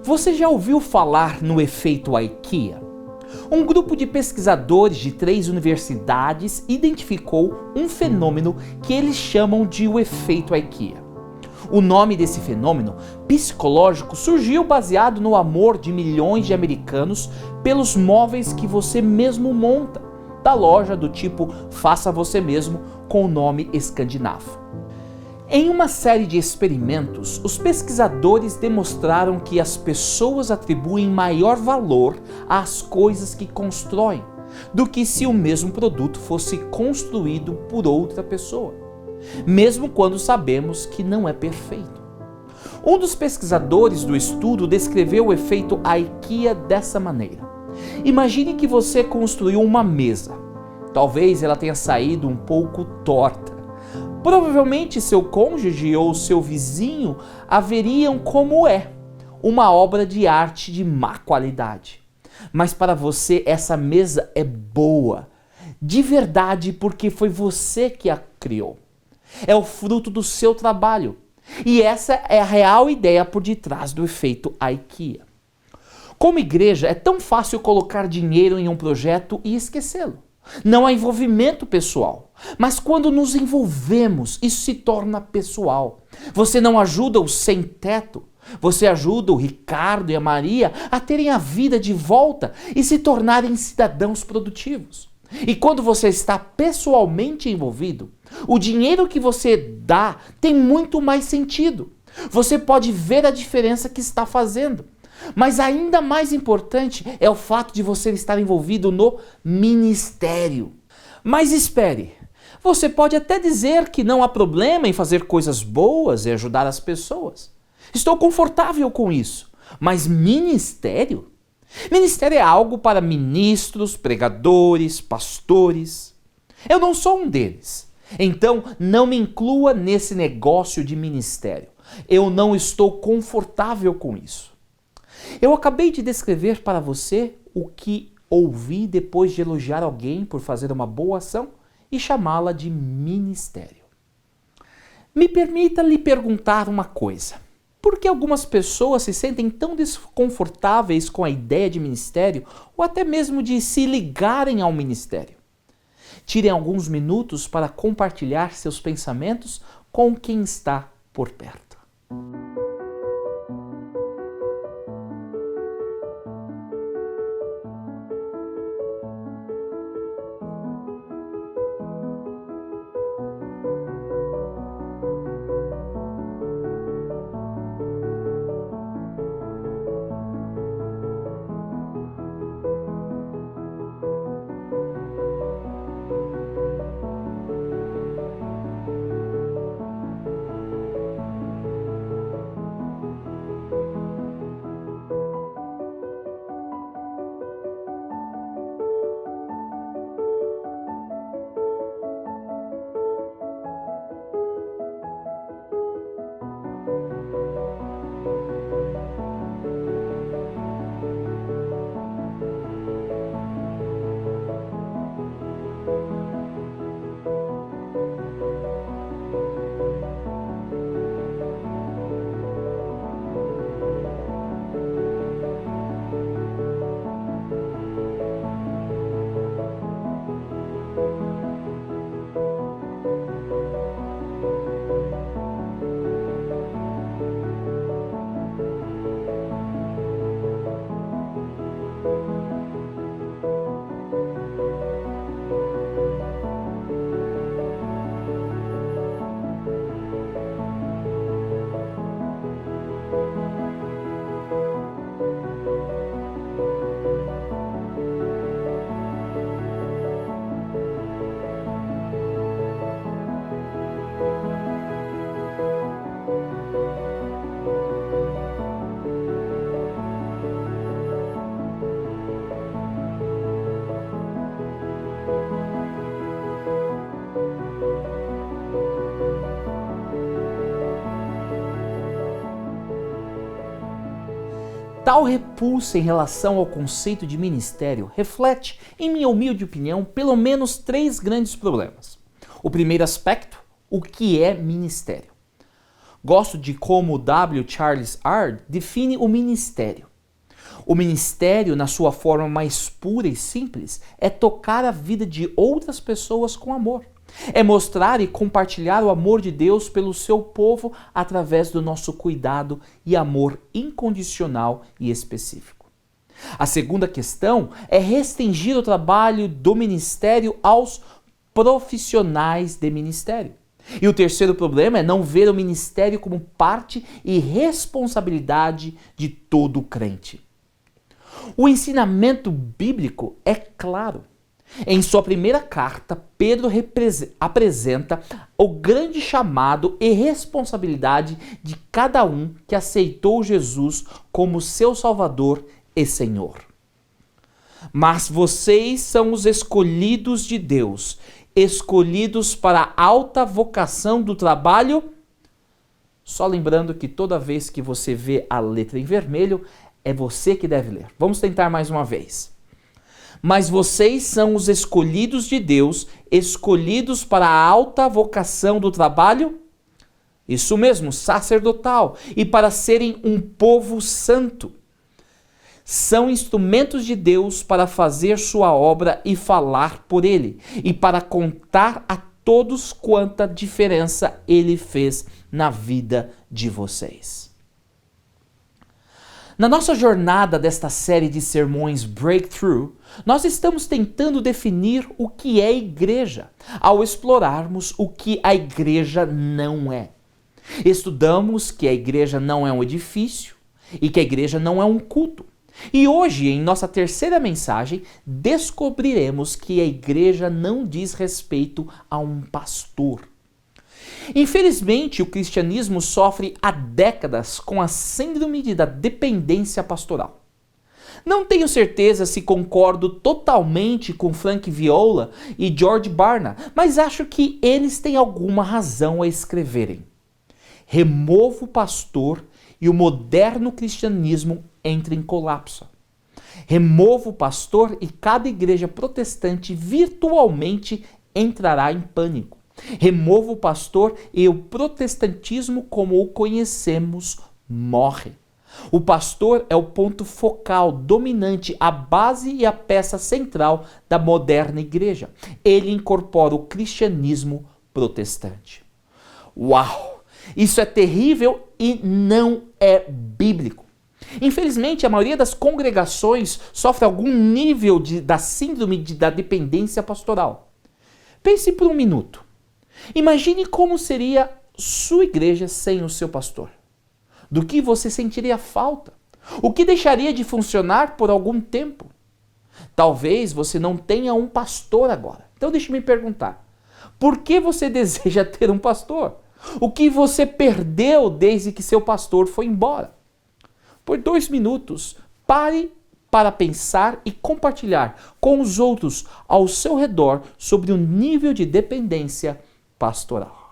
Você já ouviu falar no efeito IKEA? Um grupo de pesquisadores de 3 universidades identificou um fenômeno que eles chamam de o efeito IKEA. O nome desse fenômeno psicológico surgiu baseado no amor de milhões de americanos pelos móveis que você mesmo monta, da loja do tipo faça você mesmo com o nome escandinavo. Em uma série de experimentos, os pesquisadores demonstraram que as pessoas atribuem maior valor às coisas que constroem do que se o mesmo produto fosse construído por outra pessoa, mesmo quando sabemos que não é perfeito. Um dos pesquisadores do estudo descreveu o efeito IKEA dessa maneira. Imagine que você construiu uma mesa. Talvez ela tenha saído um pouco torta. Provavelmente seu cônjuge ou seu vizinho a veriam como uma obra de arte de má qualidade. Mas para você essa mesa é boa, de verdade, porque foi você que a criou. É o fruto do seu trabalho. E essa é a real ideia por detrás do efeito IKEA. Como igreja, é tão fácil colocar dinheiro em um projeto e esquecê-lo. Não há envolvimento pessoal. Mas quando nos envolvemos, isso se torna pessoal. Você não ajuda o sem-teto. Você ajuda o Ricardo e a Maria a terem a vida de volta e se tornarem cidadãos produtivos. E quando você está pessoalmente envolvido, o dinheiro que você dá tem muito mais sentido. Você pode ver a diferença que está fazendo. Mas ainda mais importante é o fato de você estar envolvido no ministério. Mas espere, você pode até dizer que não há problema em fazer coisas boas e ajudar as pessoas. Estou confortável com isso. Mas ministério? Ministério é algo para ministros, pregadores, pastores. Eu não sou um deles. Então não me inclua nesse negócio de ministério. Eu não estou confortável com isso. Eu acabei de descrever para você o que ouvi depois de elogiar alguém por fazer uma boa ação e chamá-la de ministério. Me permita lhe perguntar uma coisa. Por que algumas pessoas se sentem tão desconfortáveis com a ideia de ministério ou até mesmo de se ligarem ao ministério? Tirem alguns minutos para compartilhar seus pensamentos com quem está por perto. Tal repulsa em relação ao conceito de ministério reflete, em minha humilde opinião, pelo menos 3 grandes problemas. O primeiro aspecto, o que é ministério? Gosto de como W. Charles Ard define o ministério. O ministério, na sua forma mais pura e simples, é tocar a vida de outras pessoas com amor. É mostrar e compartilhar o amor de Deus pelo seu povo através do nosso cuidado e amor incondicional e específico. A segunda questão é restringir o trabalho do ministério aos profissionais de ministério. E o terceiro problema é não ver o ministério como parte e responsabilidade de todo crente. O ensinamento bíblico é claro. Em sua primeira carta, Pedro apresenta o grande chamado e responsabilidade de cada um que aceitou Jesus como seu Salvador e Senhor. Mas vocês são os escolhidos de Deus, escolhidos para a alta vocação do trabalho. Só lembrando que toda vez que você vê a letra em vermelho, é você que deve ler. Vamos tentar mais uma vez. Mas vocês são os escolhidos de Deus, escolhidos para a alta vocação do trabalho? Isso mesmo, sacerdotal, e para serem um povo santo. São instrumentos de Deus para fazer sua obra e falar por ele, e para contar a todos quanta diferença ele fez na vida de vocês. Na nossa jornada desta série de sermões Breakthrough, nós estamos tentando definir o que é igreja, ao explorarmos o que a igreja não é. Estudamos que a igreja não é um edifício e que a igreja não é um culto. E hoje, em nossa terceira mensagem, descobriremos que a igreja não diz respeito a um pastor. Infelizmente, o cristianismo sofre há décadas com a síndrome da dependência pastoral. Não tenho certeza se concordo totalmente com Frank Viola e George Barna, mas acho que eles têm alguma razão a escreverem. Remova o pastor e o moderno cristianismo entra em colapso. Remova o pastor e cada igreja protestante virtualmente entrará em pânico. Remova o pastor e o protestantismo como o conhecemos morre. O pastor é o ponto focal, dominante, a base e a peça central da moderna igreja. Ele incorpora o cristianismo protestante. Uau! Isso é terrível e não é bíblico. Infelizmente, a maioria das congregações sofre algum nível da síndrome da dependência pastoral. Pense por um minuto. Imagine como seria sua igreja sem o seu pastor. Do que você sentiria falta? O que deixaria de funcionar por algum tempo? Talvez você não tenha um pastor agora. Então deixe-me perguntar. Por que você deseja ter um pastor? O que você perdeu desde que seu pastor foi embora? Por 2 minutos, pare para pensar e compartilhar com os outros ao seu redor sobre o nível de dependência pastoral.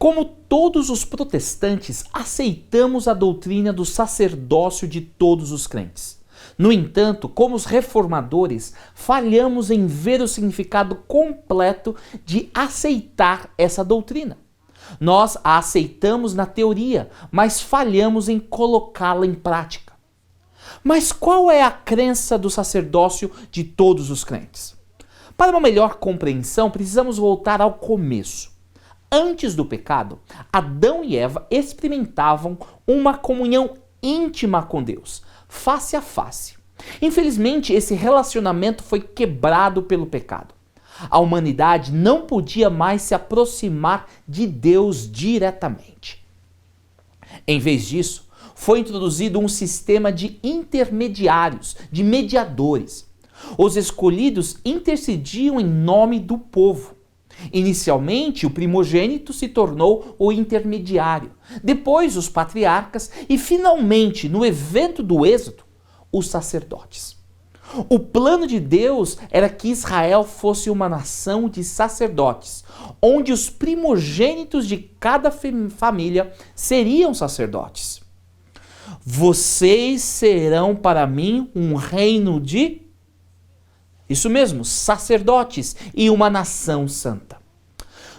Como todos os protestantes, aceitamos a doutrina do sacerdócio de todos os crentes. No entanto, como os reformadores, falhamos em ver o significado completo de aceitar essa doutrina. Nós a aceitamos na teoria, mas falhamos em colocá-la em prática. Mas qual é a crença do sacerdócio de todos os crentes? Para uma melhor compreensão, precisamos voltar ao começo. Antes do pecado, Adão e Eva experimentavam uma comunhão íntima com Deus, face a face. Infelizmente, esse relacionamento foi quebrado pelo pecado. A humanidade não podia mais se aproximar de Deus diretamente. Em vez disso, foi introduzido um sistema de intermediários, de mediadores. Os escolhidos intercediam em nome do povo. Inicialmente, o primogênito se tornou o intermediário, depois os patriarcas e, finalmente, no evento do Êxodo, os sacerdotes. O plano de Deus era que Israel fosse uma nação de sacerdotes, onde os primogênitos de cada família seriam sacerdotes. Vocês serão para mim um reino de... Isso mesmo, sacerdotes e uma nação santa.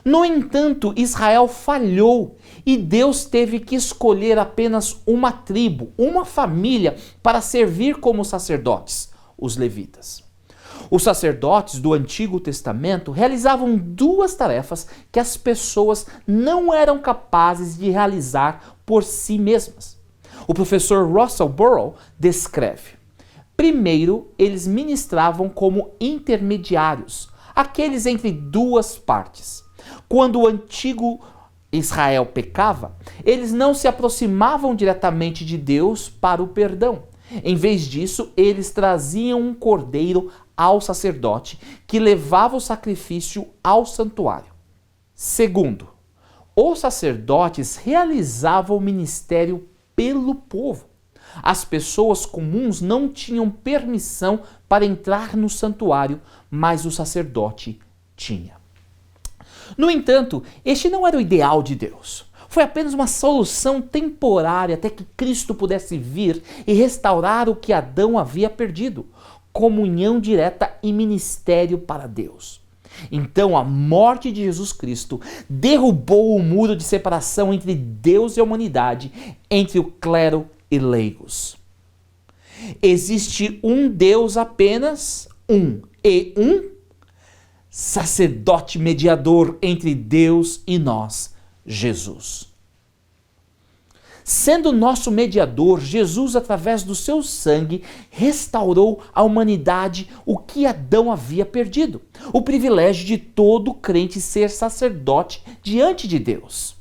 No entanto, Israel falhou e Deus teve que escolher apenas uma tribo, uma família, para servir como sacerdotes, os levitas. Os sacerdotes do Antigo Testamento realizavam duas tarefas que as pessoas não eram capazes de realizar por si mesmas. O professor Russell Burrow descreve: primeiro, eles ministravam como intermediários, aqueles entre duas partes. Quando o antigo Israel pecava, eles não se aproximavam diretamente de Deus para o perdão. Em vez disso, eles traziam um cordeiro ao sacerdote, que levava o sacrifício ao santuário. Segundo, os sacerdotes realizavam o ministério pelo povo. As pessoas comuns não tinham permissão para entrar no santuário, mas o sacerdote tinha. No entanto, este não era o ideal de Deus. Foi apenas uma solução temporária até que Cristo pudesse vir e restaurar o que Adão havia perdido: comunhão direta e ministério para Deus. Então, a morte de Jesus Cristo derrubou o muro de separação entre Deus e a humanidade, entre o clero e leigos. Existe um Deus apenas, um sacerdote mediador entre Deus e nós, Jesus. Sendo nosso mediador, Jesus, através do seu sangue, restaurou à humanidade o que Adão havia perdido: o privilégio de todo crente ser sacerdote diante de Deus.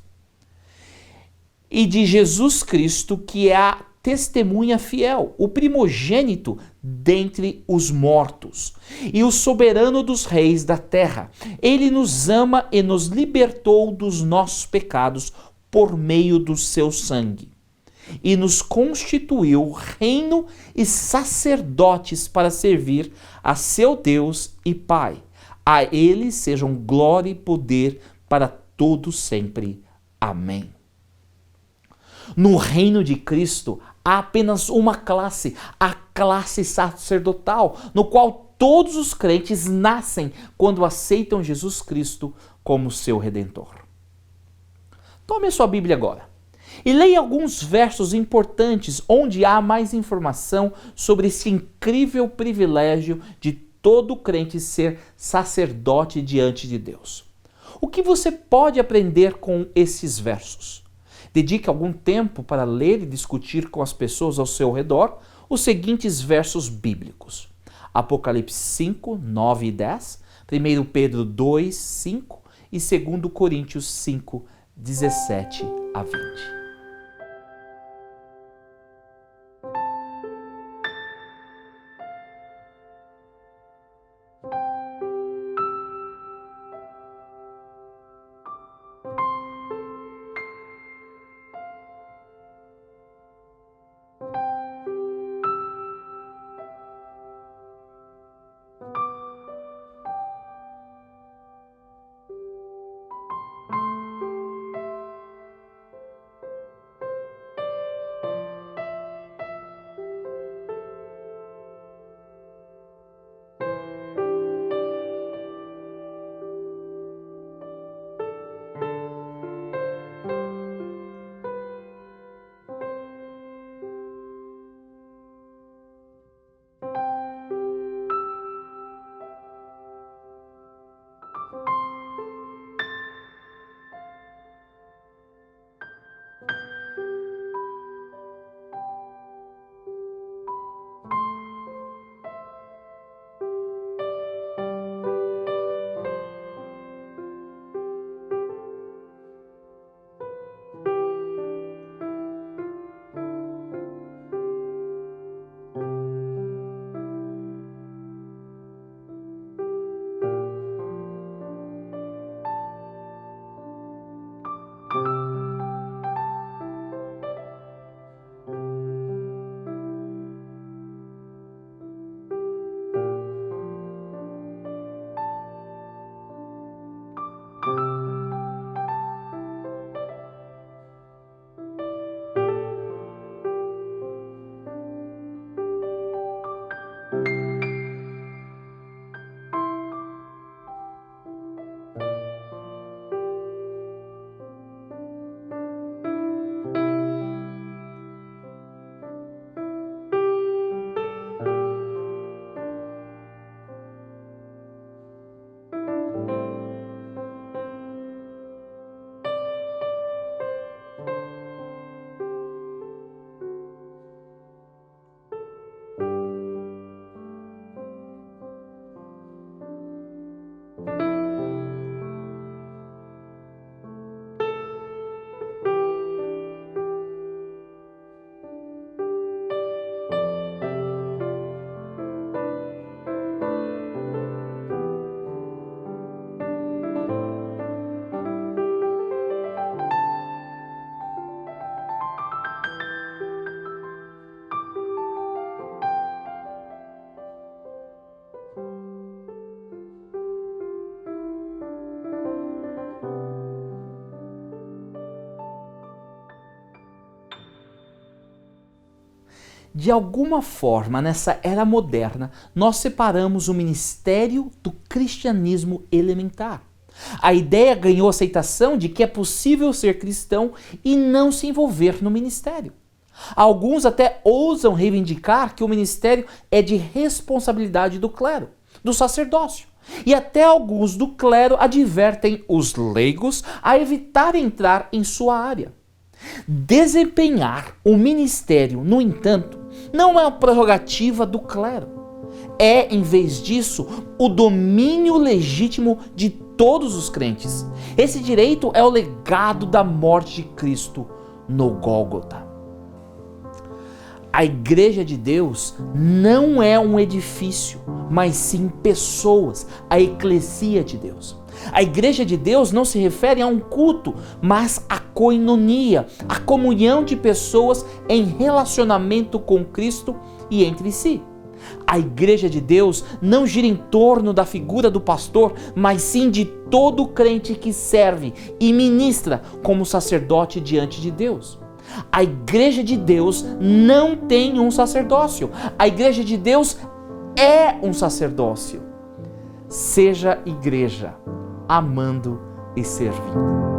E de Jesus Cristo, que é a testemunha fiel, o primogênito dentre os mortos e o soberano dos reis da terra. Ele nos ama e nos libertou dos nossos pecados por meio do seu sangue, e nos constituiu reino e sacerdotes para servir a seu Deus e Pai. A ele sejam glória e poder para todos sempre. Amém. No reino de Cristo há apenas uma classe, a classe sacerdotal, no qual todos os crentes nascem quando aceitam Jesus Cristo como seu Redentor. Tome a sua Bíblia agora e leia alguns versos importantes onde há mais informação sobre esse incrível privilégio de todo crente ser sacerdote diante de Deus. O que você pode aprender com esses versos? Dedique algum tempo para ler e discutir com as pessoas ao seu redor os seguintes versos bíblicos: Apocalipse 5, 9 e 10, 1 Pedro 2, 5 e 2 Coríntios 5, 17 a 20. De alguma forma, nessa era moderna, nós separamos o ministério do cristianismo elementar. A ideia ganhou aceitação de que é possível ser cristão e não se envolver no ministério. Alguns até ousam reivindicar que o ministério é de responsabilidade do clero, do sacerdócio. E até alguns do clero advertem os leigos a evitar entrar em sua área. Desempenhar o ministério, no entanto, não é uma prerrogativa do clero. É, em vez disso, o domínio legítimo de todos os crentes. Esse direito é o legado da morte de Cristo no Gólgota. A Igreja de Deus não é um edifício, mas sim pessoas, a eclesia de Deus. A Igreja de Deus não se refere a um culto, mas a koinonia, a comunhão de pessoas em relacionamento com Cristo e entre si. A Igreja de Deus não gira em torno da figura do pastor, mas sim de todo crente que serve e ministra como sacerdote diante de Deus. A Igreja de Deus não tem um sacerdócio. A Igreja de Deus é um sacerdócio. Seja igreja, amando e servindo.